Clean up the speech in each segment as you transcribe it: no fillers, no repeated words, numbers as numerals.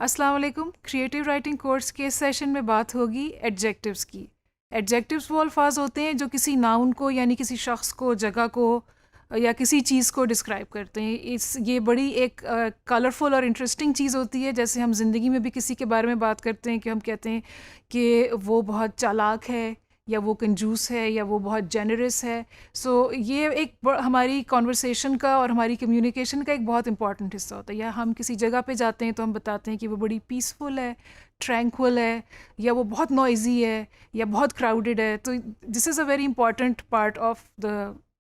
अस्सलाम वालेकुम। Creative writing course के सेशन में बात होगी एडजेक्टिव्स की। एडजेक्टिव्स वो अल्फाज होते हैं जो किसी नाउन को यानी किसी शख्स को, जगह को या किसी चीज़ को डिस्क्राइब करते हैं। ये बड़ी एक कलरफुल और इंटरेस्टिंग चीज़ होती है। जैसे हम ज़िंदगी में भी किसी के बारे में बात करते हैं कि हम कहते हैं कि वो बहुत चालाक है, या वो कंजूस है, या वो बहुत जेनरस है। सो ये हमारी कॉन्वर्सेशन का और हमारी कम्युनिकेशन का एक बहुत इंपॉर्टेंट हिस्सा होता है। या हम किसी जगह पे जाते हैं तो हम बताते हैं कि वो बड़ी पीसफुल है, ट्रैंक्विल है, या वो बहुत नॉइजी है, या बहुत क्राउडेड है। तो this is a very important part of the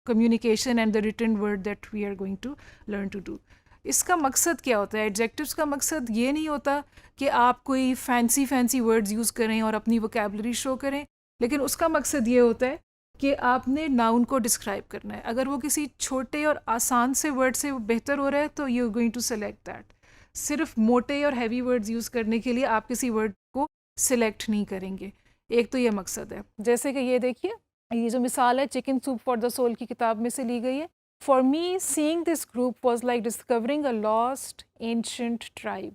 communication and the written word that we are going to learn to do. इसका मकसद क्या होता है? एडजेक्टिव्स का मकसद ये नहीं होता कि आप कोई फैंसी वर्ड्स यूज़ करें और अपनी वोकैबुलरी शो करें, लेकिन उसका मकसद ये होता है कि आपने नाउन को डिस्क्राइब करना है। अगर वो किसी छोटे और आसान से वर्ड से बेहतर हो रहा है तो you are going to select that. सिर्फ मोटे और हैवी वर्ड्स यूज़ करने के लिए आप किसी वर्ड को सिलेक्ट नहीं करेंगे। एक तो ये मकसद है। जैसे कि ये देखिए, ये जो मिसाल है chicken soup for the soul की किताब में से ली गई है। For me seeing this group was like discovering a lost ancient tribe.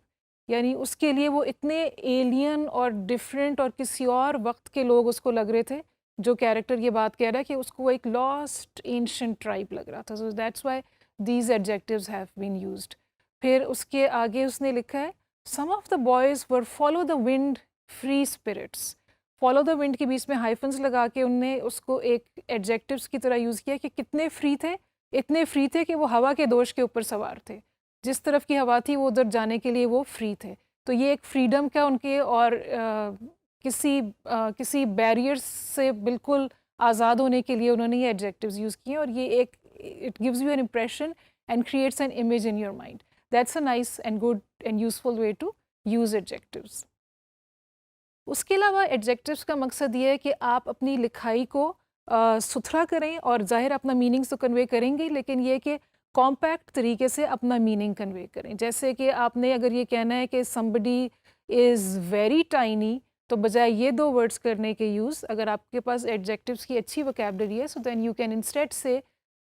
यानी उसके लिए वो इतने एलियन और डिफरेंट और किसी और वक्त के लोग उसको लग रहे थे। जो कैरेक्टर ये बात कह रहा है कि उसको वो एक लॉस्ट एंशंट ट्राइब लग रहा था। So that's why these adjectives have been used. फिर उसके आगे उसने लिखा है some of the boys were follow the wind free spirits. Follow the wind के बीच में हाइफन्स लगा के उनने उसको एक एडजेक्टिव्स की तरह यूज़ किया कि कितने फ्री थे। इतने फ्री थे कि वो हवा के दोष के ऊपर सवार थे। जिस तरफ की हवा थी वो उधर जाने के लिए वो फ्री थे। तो ये एक फ्रीडम का उनके और किसी बैरियर्स से बिल्कुल आज़ाद होने के लिए उन्होंने ये एडजेक्टिव्स यूज़ किए। और ये एक it gives you an impression and creates an image in your mind. That's a nice and good and useful way to use adjectives. उसके अलावा एडजेक्टिव्स का मकसद ये है कि आप अपनी लिखाई को सुथरा करें, और ज़ाहिर अपना मीनिंग्स तो कन्वे करेंगे, लेकिन ये कि कॉम्पैक्ट तरीके से अपना मीनिंग कन्वे करें। जैसे कि आपने अगर ये कहना है कि समबडी इज़ वेरी टाइनी, तो बजाय ये दो वर्ड्स करने के यूज़, अगर आपके पास एडजेक्टिव्स की अच्छी वोकैबुलरी है, so then you can instead say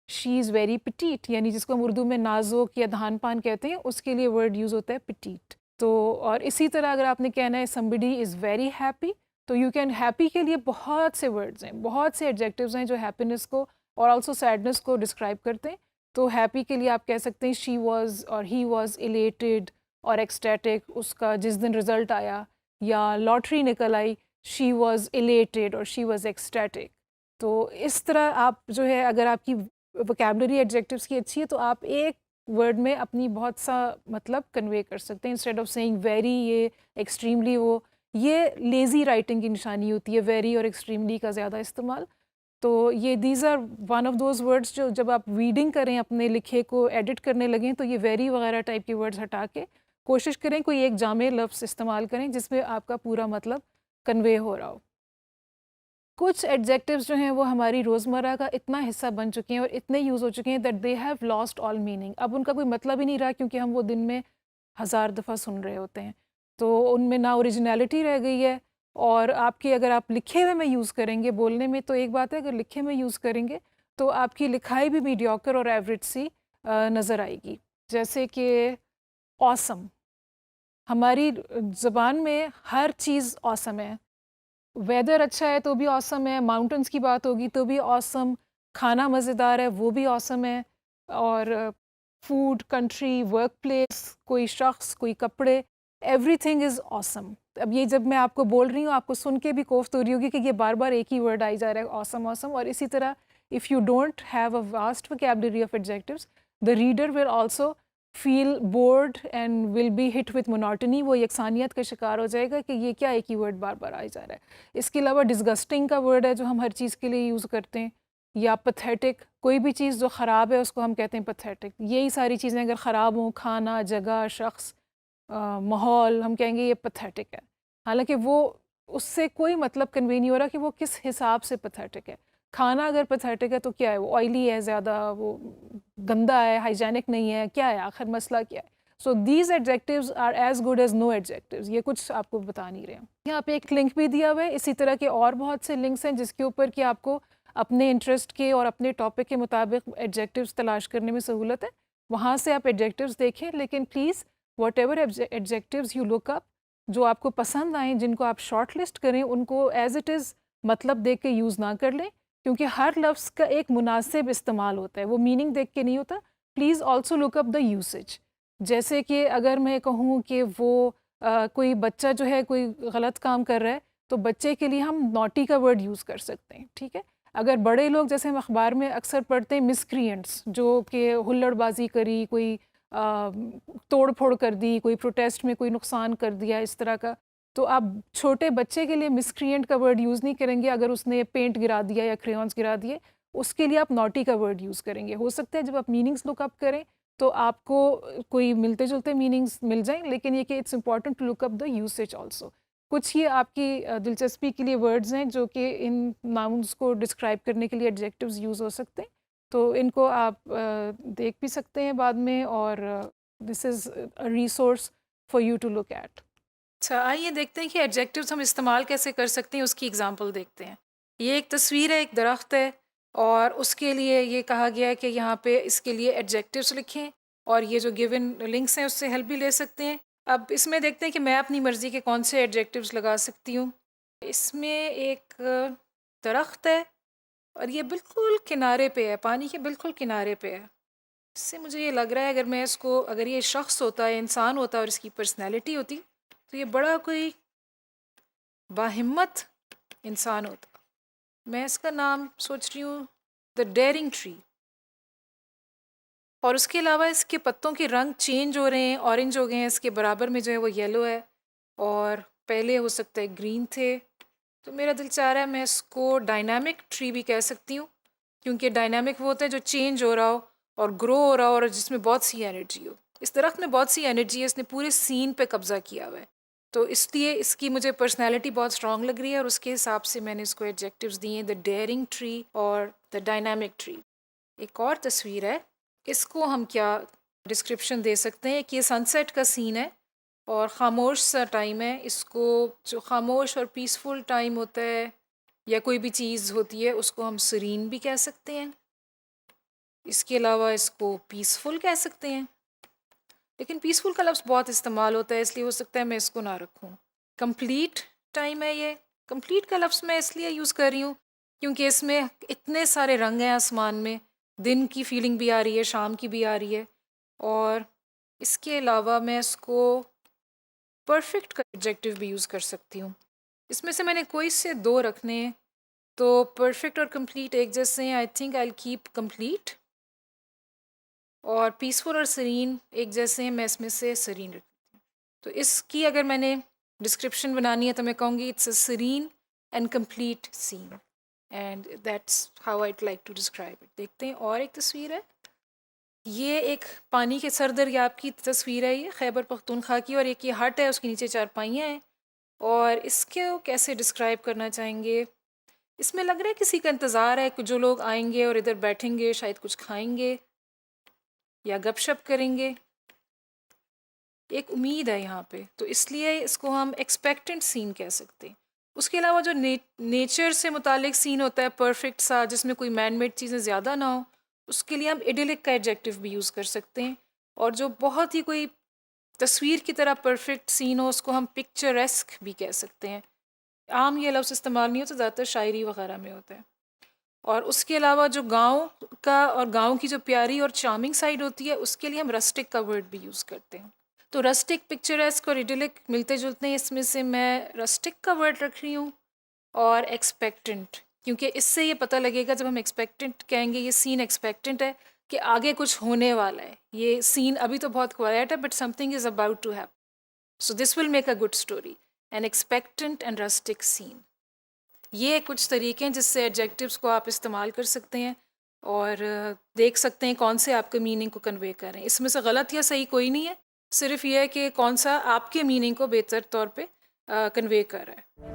she is very petite, यानी जिसको हम उर्दू में नाजुक या धान पान कहते हैं, उसके लिए वर्ड यूज़ होता है पिटीट। तो और इसी तरह अगर आपने कहना है समबडी इज़ वेरी हैप्पी, तो यू कैन हैप्पी के लिए बहुत से वर्ड्स हैं, बहुत से एडजेक्टिव्स हैं जो हैप्पीनेस को और आल्सो सैडनेस को डिस्क्राइब करते हैं। तो हैप्पी के लिए आप कह सकते हैं शी वाज और ही वाज इलेटेड और एक्सटैटिक, उसका जिस दिन रिजल्ट आया या लॉटरी निकल आई, शी वाज इलेटेड और शी वाज एक्सटैटिक। तो इस तरह आप जो है, अगर आपकी वोकैबुलरी एडजेक्टिव्स की अच्छी है तो आप एक वर्ड में अपनी बहुत सा मतलब कन्वे कर सकते हैं। इंस्टेड ऑफ सेइंग वेरी, ये एक्सट्रीमली, वो ये लेज़ी राइटिंग की निशानी होती है, वेरी और एक्सट्रीमली का ज़्यादा इस्तेमाल। तो ये these are one of those words जो जब आप रीडिंग करें, अपने लिखे को एडिट करने लगें, तो ये वेरी वगैरह टाइप के वर्ड्स हटा के कोशिश करें कोई एक जामे लफ्ज़ इस्तेमाल करें जिसमें आपका पूरा मतलब कन्वे हो रहा हो। कुछ एडजेक्टिव्स जो हैं वो हमारी रोज़मर्रा का इतना हिस्सा बन चुके हैं और इतने यूज़ हो चुके हैं that they have lost all meaning. अब उनका कोई मतलब ही नहीं रहा, क्योंकि हम वो दिन में हज़ार दफ़ा सुन रहे होते हैं। तो उनमें ना ओरिजिनलिटी रह गई है। और आपकी अगर आप लिखे हुए में यूज़ करेंगे, बोलने में तो एक बात है, अगर लिखे में यूज़ करेंगे तो आपकी लिखाई भी मीडियोकर और एवरेज सी नज़र आएगी। जैसे कि ऑसम, हमारी ज़बान में हर चीज़ ऑसम है। वेदर अच्छा है तो भी ऑसम है, माउंटेन्स की बात होगी तो भी ऑसम, खाना मज़ेदार है वो भी ऑसम है, और फूड, कंट्री, वर्क प्लेस, कोई शख्स, कोई कपड़े, एवरीथिंग इज़ ऑसम। अब ये जब मैं आपको बोल रही हूँ, आपको सुन के भी कोफ्त हो रही होगी कि ये बार बार एक ही वर्ड आई जा रहा है, ऑसम ऑसम। और इसी तरह if you don't have a vast vocabulary of adjectives, the reader will also feel bored and will be hit with monotony. वो यकसानियत का शिकार हो जाएगा कि ये क्या एक ही वर्ड बार बार आई जा रहा है। इसके अलावा डिस्गस्टिंग का वर्ड है जो हम हर चीज़ के लिए यूज़ करते हैं, या पथेटिक, कोई भी चीज़ जो ख़राब है उसको हम कहते हैं पथेटिक। यही सारी चीज़ें अगर ख़राब हों, खाना, जगह, शख्स, माहौल, हम कहेंगे ये पथेटिक है। हालांकि वो उससे कोई मतलब कन्वे नहीं हो रहा कि वो किस हिसाब से पथेटिक है। खाना अगर पथेटिक है तो क्या है, वो ऑयली है ज़्यादा, वो गंदा है, हाइजेनिक नहीं है, क्या है आखिर मसला क्या है। So these adjectives are as good as no adjectives. ये कुछ आपको बता नहीं रहे हैं। यहाँ पे एक लिंक भी दिया हुआ है, इसी तरह के और बहुत से लिंक्स हैं जिसके ऊपर कि आपको अपने इंटरेस्ट के और अपने टॉपिक के मुताबिक एडजेक्टिव्स तलाश करने में सहूलत है। वहाँ से आप एडजेक्टिव्स देखें, लेकिन please what ever adjectives you look up, जो आपको पसंद आएँ, जिनको आप शॉर्ट लिस्ट करें, उनको एज़ इट इज़ मतलब देख के यूज़ ना कर लें, क्योंकि हर लफ्ज़ का एक मुनासिब इस्तेमाल होता है, वो मीनिंग देख के नहीं होता। Please also look up the usage. जैसे कि अगर मैं कहूँ कि वो कोई बच्चा जो है कोई गलत काम कर रहा है, तो बच्चे के लिए हम नॉटी का वर्ड यूज़ कर सकते हैं, ठीक है। अगर बड़े लोग, जैसे हम अखबार में अक्सर पढ़ते हैं, मिसक्रिएंट्स, जो कि हुल्लड़बाजी करी, कोई तोड़ फोड़ कर दी, कोई प्रोटेस्ट में कोई नुकसान कर दिया, इस तरह का, तो आप छोटे बच्चे के लिए मिसक्रिएंट का वर्ड यूज़ नहीं करेंगे। अगर उसने पेंट गिरा दिया या क्रेयॉन्स गिरा दिए, उसके लिए आप नॉटी का वर्ड यूज़ करेंगे। हो सकता है जब आप मीनिंग्स लुक अप करें तो आपको कोई मिलते जुलते मीनिंग्स मिल जाएं, लेकिन ये कि it's important to look up the usage also. कुछ ये आपकी दिलचस्पी के लिए वर्ड्स हैं जो कि इन नाउन्स को डिस्क्राइब करने के लिए एडजेक्टिव्स यूज़ हो सकते हैं, तो इनको आप देख भी सकते हैं बाद में, और this is a resource for you to look at. अच्छा, आइए देखते हैं कि एडजेक्टिव्स हम इस्तेमाल कैसे कर सकते हैं, उसकी एग्जांपल देखते हैं। ये एक तस्वीर है, एक दरख्त है, और उसके लिए ये कहा गया है कि यहाँ पे इसके लिए एडजेक्टिव्स लिखें, और ये जो गिवन लिंक्स हैं उससे हेल्प भी ले सकते हैं। अब इसमें देखते हैं कि मैं अपनी मर्ज़ी के कौन से एडजेक्टिव्स लगा सकती हूँ। इसमें एक दरख्त है और ये बिल्कुल किनारे पे है, पानी के बिल्कुल किनारे पे है। इससे मुझे ये लग रहा है, अगर मैं इसको, अगर ये शख्स होता है, इंसान होता और इसकी पर्सनैलिटी होती, तो ये बड़ा कोई बाहिम्मत इंसान होता। मैं इसका नाम सोच रही हूँ द डेयरिंग ट्री। और उसके अलावा इसके पत्तों के रंग चेंज हो रहे हैं, ऑरेंज हो गए हैं, इसके बराबर में जो है वो येलो है, और पहले हो सकता है ग्रीन थे। तो मेरा दिल चाह रहा है मैं इसको डायनामिक ट्री भी कह सकती हूँ, क्योंकि डायनामिक वो होता है जो चेंज हो रहा हो और ग्रो हो रहा हो और जिसमें बहुत सी एनर्जी हो। इस दरख्त में बहुत सी एनर्जी है, इसने पूरे सीन पे कब्जा किया हुआ है, तो इसलिए इसकी मुझे पर्सनैलिटी बहुत स्ट्रॉन्ग लग रही है, और उसके हिसाब से मैंने इसको एडजेक्टिव्स दिए, द डेयरिंग ट्री और द डायनामिक ट्री। एक और तस्वीर है, इसको हम क्या डिस्क्रिप्शन दे सकते हैं कि ये सनसेट का सीन है और ख़ामोश सा टाइम है। इसको, जो ख़ामोश और पीसफुल टाइम होता है या कोई भी चीज़ होती है, उसको हम सीरीन भी कह सकते हैं। इसके अलावा इसको पीसफुल कह सकते हैं, लेकिन पीसफुल का लफ्ज़ बहुत इस्तेमाल होता है, इसलिए हो सकता है मैं इसको ना रखूँ। कंप्लीट टाइम है ये। कंप्लीट का लफ्ज़ मैं इसलिए यूज़ कर रही हूँ क्योंकि इसमें इतने सारे रंग हैं आसमान में, दिन की फीलिंग भी आ रही है, शाम की भी आ रही है, और इसके अलावा मैं इसको परफेक्ट का एडजेक्टिव भी यूज़ कर सकती हूँ। इसमें से मैंने कोई से दो रखने हैं, तो परफेक्ट और कंप्लीट एक जैसे हैं। I think I will keep complete. और पीसफुल और सरीन एक जैसे हैं, मैं इसमें से सरीन रखती हूँ। तो इसकी अगर मैंने डिस्क्रिप्शन बनानी है तो मैं कहूँगी it's a serene and complete scene, and that's how I'd like to describe it. देखते हैं, और एक तस्वीर है, ये एक पानी के सर दरियाब की तस्वीर है, ये खैबर पख्तूनख्वा की, और एक ये हट है, उसके नीचे चारपाइयाँ हैं, और इसको कैसे डिस्क्राइब करना चाहेंगे। इसमें लग रहा है किसी का इंतज़ार है, जो लोग आएंगे और इधर बैठेंगे, शायद कुछ खाएंगे या गपशप करेंगे। एक उम्मीद है यहाँ पे, तो इसलिए इसको हम एक्सपेक्टेंट सीन कह सकते हैं। उसके अलावा जो नेचर से मुतालिक सीन होता है परफेक्ट सा, जिसमें कोई मैन मेड चीज़ें ज़्यादा ना हो, उसके लिए हम इडिलिक का एडजेक्टिव भी यूज़ कर सकते हैं। और जो बहुत ही कोई तस्वीर की तरह परफेक्ट सीन हो, उसको हम पिक्चरेस्क भी कह सकते हैं। आम ये लफ्ज़ इस्तेमाल नहीं होता, ज़्यादातर शायरी वगैरह में होता है। और उसके अलावा जो गांव का और गांव की जो प्यारी और चार्मिंग साइड होती है, उसके लिए हम रस्टिक का वर्ड भी यूज़ करते हैं। तो रस्टिक, पिक्चरेस्क और इडिलिक मिलते जुलते हैं, इसमें से मैं रस्टिक का वर्ड रख रही हूँ, और एक्सपेक्टेंट, क्योंकि इससे ये पता लगेगा, जब हम एक्सपेक्टेंट कहेंगे ये सीन एक्सपेक्टेंट है कि आगे कुछ होने वाला है। ये सीन अभी तो बहुत क्वाइट है, but something is about to happen, so this will make a good story. An expectant and rustic scene, ये कुछ तरीके हैं जिससे एडजेक्टिव्स को आप इस्तेमाल कर सकते हैं और देख सकते हैं कौन से आपके मीनिंग को कन्वे कर रहे हैं। इसमें से गलत या सही कोई नहीं है, सिर्फ ये है कि कौन सा आपके मीनिंग को बेहतर तौर पे कन्वे कर रहा है।